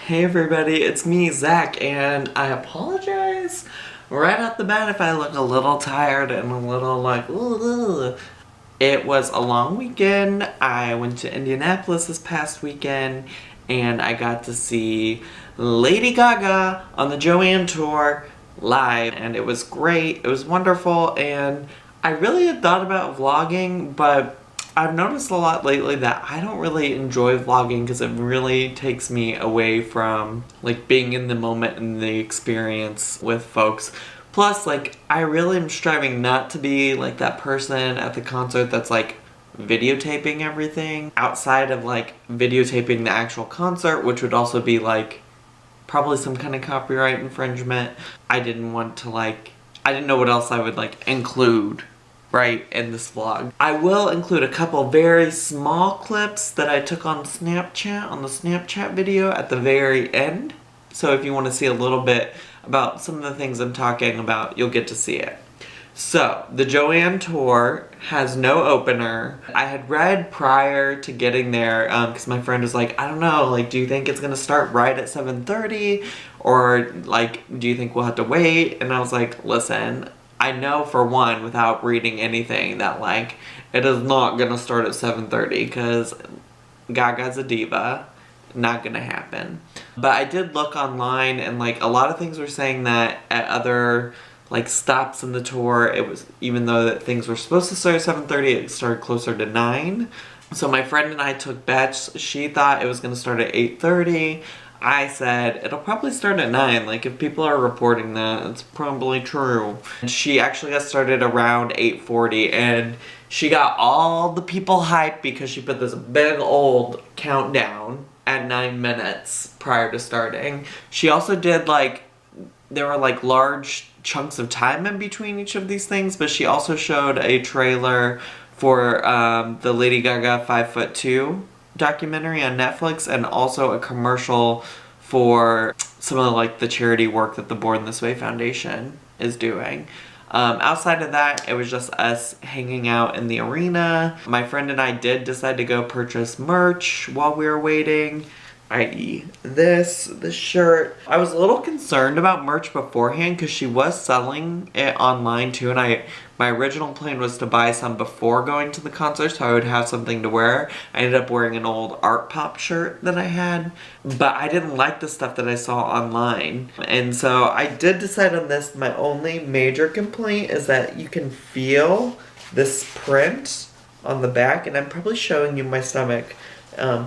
Hey everybody, it's me, Zach, and I apologize right off the bat if I look a little tired and a little like, ugh. It was a long weekend. I went to Indianapolis this past weekend, and I got to see Lady Gaga on the Joanne tour live, and it was great. It was wonderful, and I really had thought about vlogging, but I've noticed a lot lately that I don't really enjoy vlogging because it really takes me away from like being in the moment and the experience with folks. Plus, like, I really am striving not to be like that person at the concert that's like videotaping everything outside of like videotaping the actual concert, which would also be like probably some kind of copyright infringement. I didn't want to I didn't know what else I would like include right in this vlog. I will include a couple very small clips that I took on Snapchat, on the Snapchat video at the very end. So if you want to see a little bit about some of the things I'm talking about, you'll get to see it. So, the Joanne tour has no opener. I had read prior to getting there, because my friend was like, I don't know, like, do you think it's gonna start right at 7:30? Or, like, do you think we'll have to wait? And I was like, listen, I know for one, without reading anything, that like, it is not gonna start at 7:30 because Gaga's a diva. Not gonna happen. But I did look online and like a lot of things were saying that at other like stops in the tour, it was, even though that things were supposed to start at 7:30, it started closer to 9. So my friend and I took bets. She thought it was gonna start at 8:30. I said, it'll probably start at 9, like if people are reporting that, it's probably true. And she actually got started around 8:40 and she got all the people hyped because she put this big old countdown at 9 minutes prior to starting. She also did like, there were like large chunks of time in between each of these things, but she also showed a trailer for the Lady Gaga 5'2" documentary on Netflix, and also a commercial for some of like the charity work that the Born This Way Foundation is doing. Outside of that, it was just us hanging out in the arena. My friend and I did decide to go purchase merch while we were waiting, i.e. this shirt. I was a little concerned about merch beforehand because she was selling it online too, and my original plan was to buy some before going to the concert so I would have something to wear. I ended up wearing an old Art Pop shirt that I had, but I didn't like the stuff that I saw online. And so I did decide on this. My only major complaint is that you can feel this print on the back, and I'm probably showing you my stomach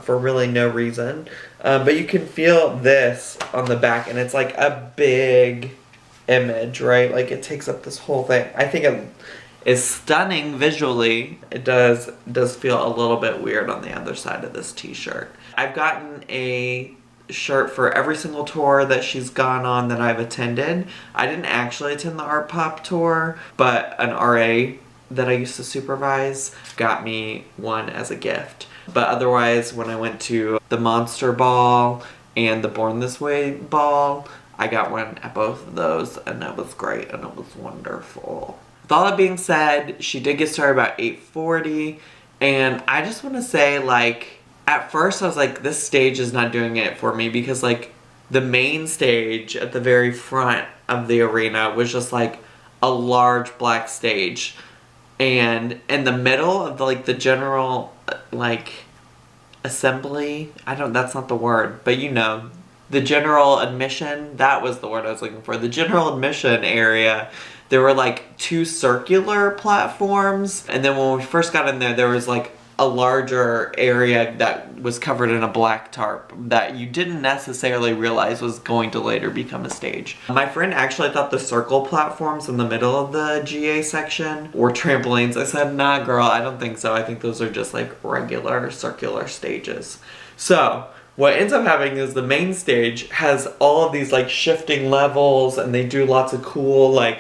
for really no reason. But you can feel this on the back, and it's like a big image, right? Like it takes up this whole thing. I think it is stunning visually. It does feel a little bit weird on the other side of this t-shirt. I've gotten a shirt for every single tour that she's gone on that I've attended. I didn't actually attend the Art Pop tour, but an RA that I used to supervise got me one as a gift. But otherwise, when I went to the Monster Ball and the Born This Way Ball, I got one at both of those, and that was great, and it was wonderful. With all that being said, she did get started about 8:40, and I just want to say, like, at first I was like, this stage is not doing it for me, because, like, the main stage at the very front of the arena was just, like, a large black stage, and in the middle of, the general, like, assembly, that's not the word, but you know, the general admission, that was the word I was looking for. The general admission area, there were like 2 circular platforms, and then when we first got in there, there was like a larger area that was covered in a black tarp that you didn't necessarily realize was going to later become a stage. My friend actually thought the circle platforms in the middle of the GA section were trampolines. I said, nah girl, I don't think so. I think those are just like regular circular stages. So what ends up happening is the main stage has all of these like shifting levels, and they do lots of cool like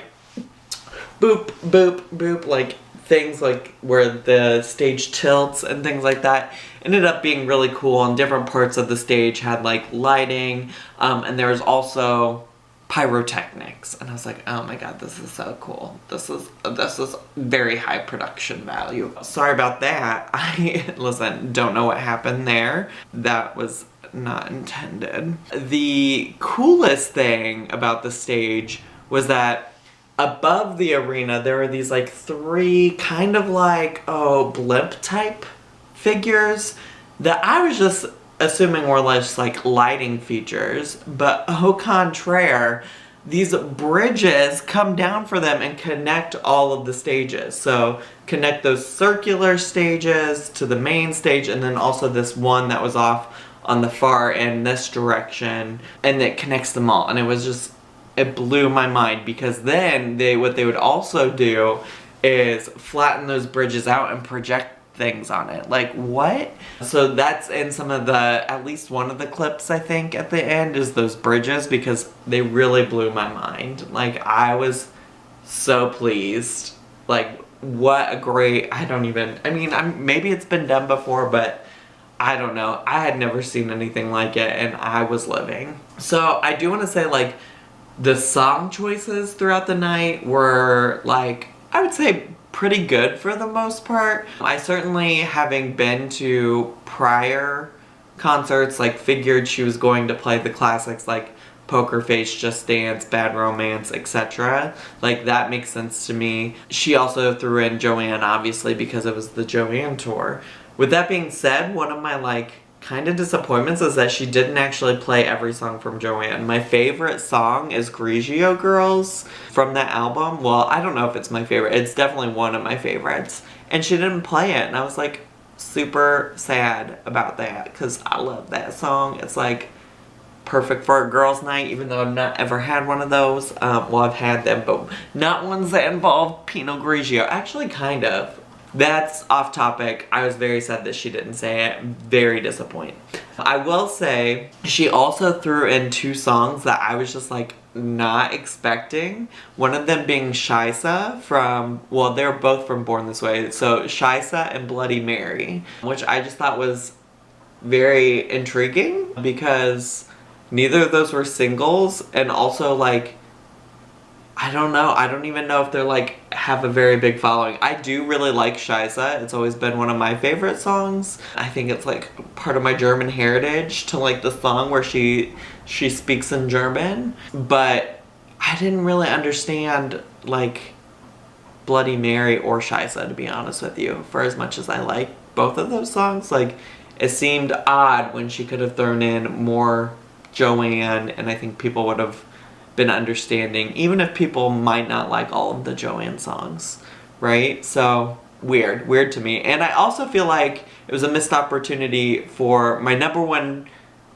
boop, boop, boop, like things like where the stage tilts and things like that. Ended up being really cool, and different parts of the stage had like lighting, and there was also pyrotechnics, and I was like, oh my god, this is so cool. This is very high production value. Sorry about that. Listen, don't know what happened there. That was not intended. The coolest thing about the stage was that above the arena there were these like 3 kind of like, blimp type figures that I was just assuming were less like lighting features, but au contraire, these bridges come down for them and connect all of the stages. So connect those circular stages to the main stage, and then also this one that was off on the far end this direction, and it connects them all. And it was just, it blew my mind, because then what they would also do is flatten those bridges out and project things on it. Like, what? So that's in some of the, at least one of the clips I think at the end is those bridges, because they really blew my mind. Like, I was so pleased. Like, what a great, maybe it's been done before, but I don't know. I had never seen anything like it, and I was living. So I do want to say, like, the song choices throughout the night were, like, I would say pretty good for the most part. I certainly, having been to prior concerts, like, figured she was going to play the classics like Poker Face, Just Dance, Bad Romance, etc. Like, that makes sense to me. She also threw in Joanne, obviously, because it was the Joanne tour. With that being said, one of my, like, kind of disappointments is that she didn't actually play every song from Joanne. My favorite song is Grigio Girls from that album. Well, I don't know if it's my favorite. It's definitely one of my favorites. And she didn't play it. And I was like super sad about that, because I love that song. It's like perfect for a girls' night, even though I've not ever had one of those. Well, I've had them, but not ones that involve Pinot Grigio. Actually, kind of. That's off topic. I was very sad that she didn't say it. Very disappointed. I will say, she also threw in 2 songs that I was just like not expecting. One of them being Shaisa from, well, they're both from Born This Way. So Shaisa and Bloody Mary, which I just thought was very intriguing, because neither of those were singles, and also, like, I don't know. I don't even know if they're, like, have a very big following. I do really like Shaisa. It's always been one of my favorite songs. I think it's, like, part of my German heritage to, like, the song where she speaks in German. But I didn't really understand, like, Bloody Mary or Shaisa, to be honest with you, for as much as I like both of those songs. Like, it seemed odd when she could have thrown in more Joanne, and I think people would have been understanding, even if people might not like all of the Joanne songs, right? So weird to me. And I also feel like it was a missed opportunity for my number one,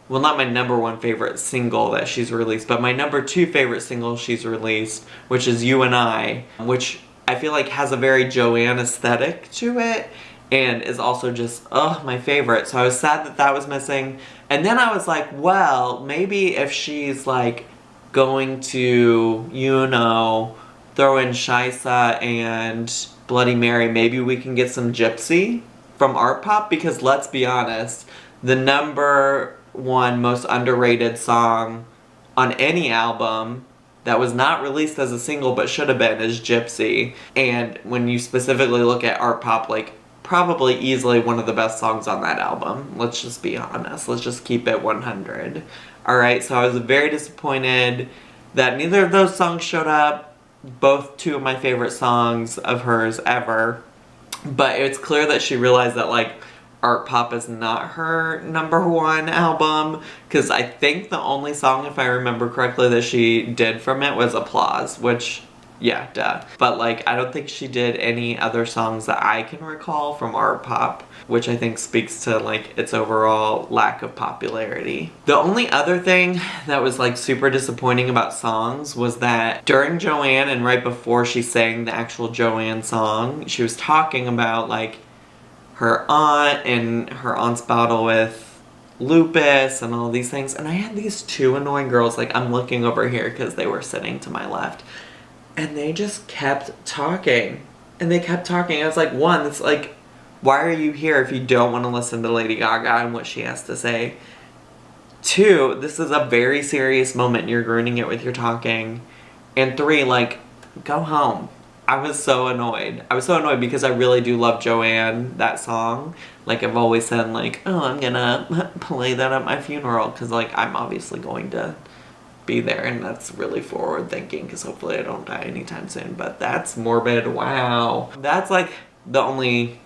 well, not my number one favorite single that she's released, but my number 2 favorite single she's released, which is You and I, which I feel like has a very Joanne aesthetic to it, and is also just, my favorite. So I was sad that that was missing. And then I was like, well, maybe if she's, like, going to, you know, throw in Shaisa and Bloody Mary, maybe we can get some Gypsy from Art Pop, because let's be honest, the number 1 most underrated song on any album that was not released as a single but should have been is Gypsy. And when you specifically look at Art Pop, like, probably easily one of the best songs on that album. Let's just be honest. Let's just keep it 100. Alright, so I was very disappointed that neither of those songs showed up. Both 2 of my favorite songs of hers ever. But it's clear that she realized that, like, Art Pop is not her number 1 album, because I think the only song, if I remember correctly, that she did from it was Applause, which, yeah, duh. But, like, I don't think she did any other songs that I can recall from Art Pop, which I think speaks to, like, its overall lack of popularity. The only other thing that was, like, super disappointing about songs was that during Joanne and right before she sang the actual Joanne song, she was talking about, like, her aunt and her aunt's battle with lupus and all these things. And I had these 2 annoying girls, like, I'm looking over here because they were sitting to my left. And they just kept talking. And they kept talking. I was like, 1, it's like, why are you here if you don't want to listen to Lady Gaga and what she has to say? 2, this is a very serious moment and you're ruining it with your talking. And 3, like, go home. I was so annoyed. I was so annoyed because I really do love Joanne, that song. Like, I've always said, like, oh, I'm gonna play that at my funeral because, like, I'm obviously going to be there, and that's really forward thinking because hopefully I don't die anytime soon. But that's morbid. Wow. That's, like, the only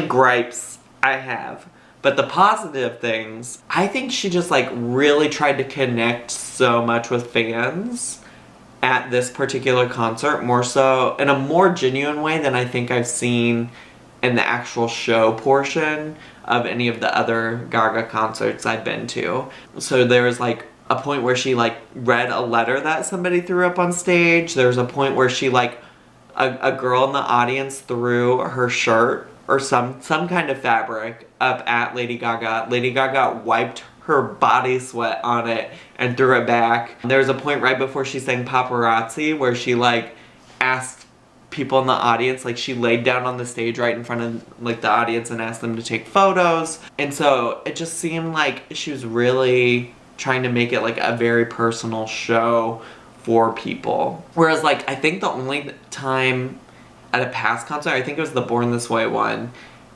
gripes I have. But the positive things, I think she just, like, really tried to connect so much with fans at this particular concert, more so in a more genuine way than I think I've seen in the actual show portion of any of the other Gaga concerts I've been to. So there was like a point where she like read a letter that somebody threw up on stage. There was a point where she like a girl in the audience threw her shirt or some kind of fabric up at Lady Gaga. Lady Gaga wiped her body sweat on it and threw it back. There was a point right before she sang Paparazzi where she like asked people in the audience, like she laid down on the stage right in front of like the audience and asked them to take photos. And so it just seemed like she was really trying to make it like a very personal show for people. Whereas like I think the only time at a past concert, I think it was the Born This Way one,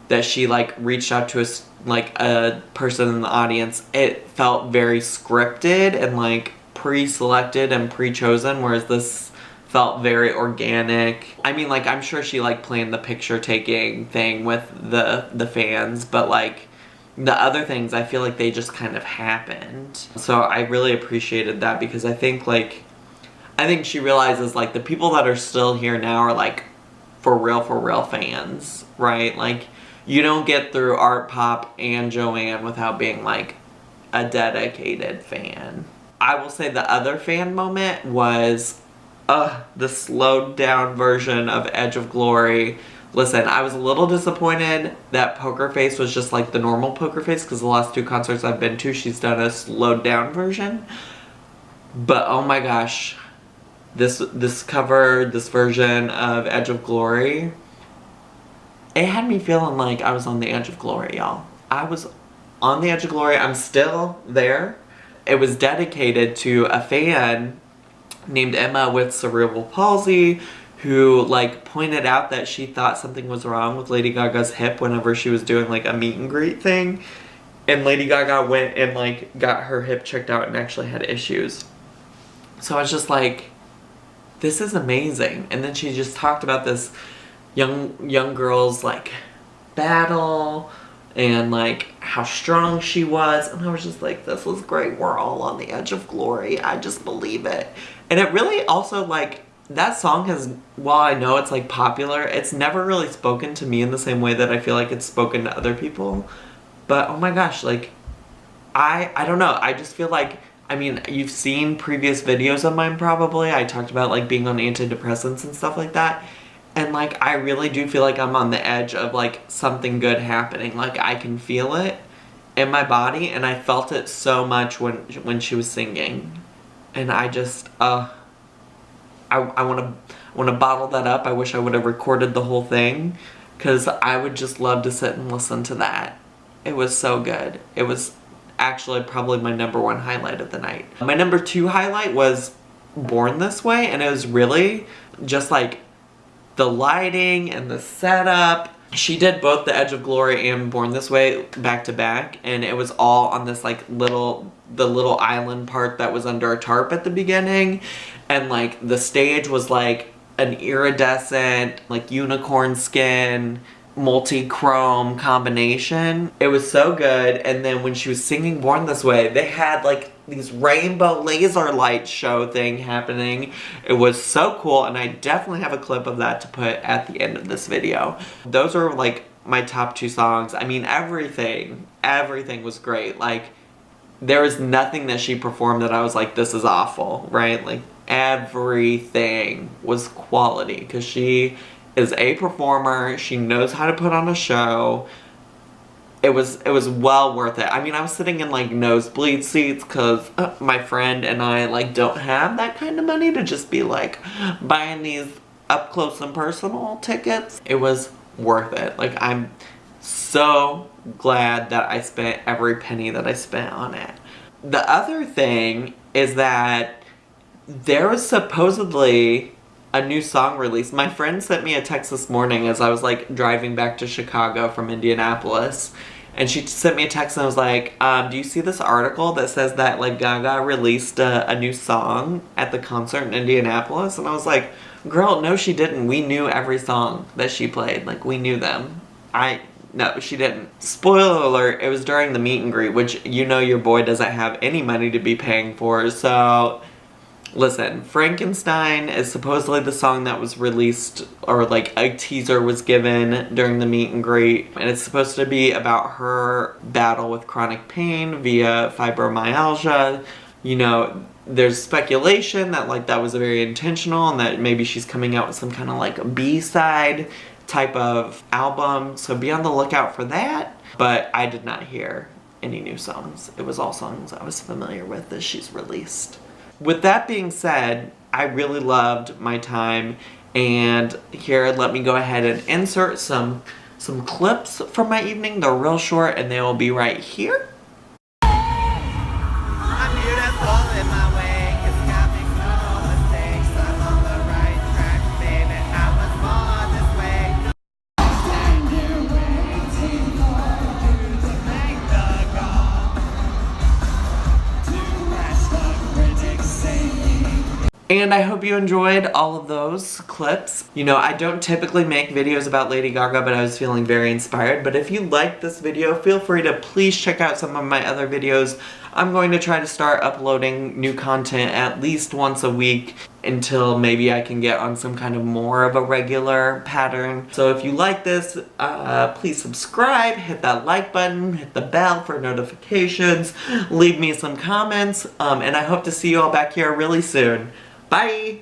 that she like reached out to a person in the audience, it felt very scripted and like pre-selected and pre-chosen, whereas this felt very organic. I mean, like, I'm sure she like planned the picture taking thing with the fans, but like the other things I feel like they just kind of happened. So I really appreciated that because I think she realizes like the people that are still here now are like for real fans, right? Like, you don't get through Art Pop and Joanne without being like a dedicated fan. I will say the other fan moment was the slowed down version of Edge of Glory. Listen, I was a little disappointed that Poker Face was just like the normal Poker Face because the last two concerts I've been to, she's done a slowed down version. But oh my gosh, this version of Edge of Glory, it had me feeling like I was on the edge of glory, y'all. I was on the edge of glory. I'm still there. It was dedicated to a fan named Emma with cerebral palsy who like pointed out that she thought something was wrong with Lady Gaga's hip whenever she was doing like a meet and greet thing. And Lady Gaga went and like got her hip checked out and actually had issues. So I was just like, this is amazing. And then she just talked about this young girl's like battle and like how strong she was, and I was just like, this was great. We're all on the edge of glory. I just believe it. And it really also like, that song has, while I know it's like popular, it's never really spoken to me in the same way that I feel like it's spoken to other people. But oh my gosh, like I don't know, I just feel like, I mean, you've seen previous videos of mine probably. I talked about like being on antidepressants and stuff like that. And like, I really do feel like I'm on the edge of like something good happening. Like, I can feel it in my body, and I felt it so much when she was singing. And I just, I want to bottle that up. I wish I would have recorded the whole thing, because I would just love to sit and listen to that. It was so good. It was actually probably my #1 highlight of the night. My #2 highlight was Born This Way, and it was really just like the lighting and the setup. She did both the Edge of Glory and Born This Way back to back, and it was all on this like the little island part that was under a tarp at the beginning, and like the stage was like an iridescent like unicorn skin multi-chrome combination. It was so good. And then when she was singing Born This Way, they had like these rainbow laser light show thing happening. It was so cool, and I definitely have a clip of that to put at the end of this video. Those are like my top 2 songs. I mean, everything was great. Like, there was nothing that she performed that I was like, this is awful, right? Like, everything was quality, because she is a performer. She knows how to put on a show. It was well worth it. I mean, I was sitting in like nosebleed seats because my friend and I like don't have that kind of money to just be like buying these up close and personal tickets. It was worth it. Like, I'm so glad that I spent every penny that I spent on it. The other thing is that there was supposedly a new song release. My friend sent me a text this morning as I was like driving back to Chicago from Indianapolis. And she sent me a text and I was like, do you see this article that says that like Gaga released a new song at the concert in Indianapolis? And I was like, girl, no she didn't. We knew every song that she played. Like we knew them. No, she didn't. Spoiler alert, it was during the meet and greet, which you know your boy doesn't have any money to be paying for, so listen, Frankenstein is supposedly the song that was released, or like a teaser was given during the meet and greet, and it's supposed to be about her battle with chronic pain via fibromyalgia. You know, there's speculation that like that was very intentional and that maybe she's coming out with some kind of like B-side type of album, so be on the lookout for that. But I did not hear any new songs. It was all songs I was familiar with that she's released. With that being said, I really loved my time, and here let me go ahead and insert some clips from my evening. They're real short and they will be right here. And I hope you enjoyed all of those clips. You know, I don't typically make videos about Lady Gaga, but I was feeling very inspired. But if you liked this video, feel free to please check out some of my other videos. I'm going to try to start uploading new content at least once a week until maybe I can get on some kind of more of a regular pattern. So if you like this, please subscribe, hit that like button, hit the bell for notifications, leave me some comments, and I hope to see you all back here really soon. Bye!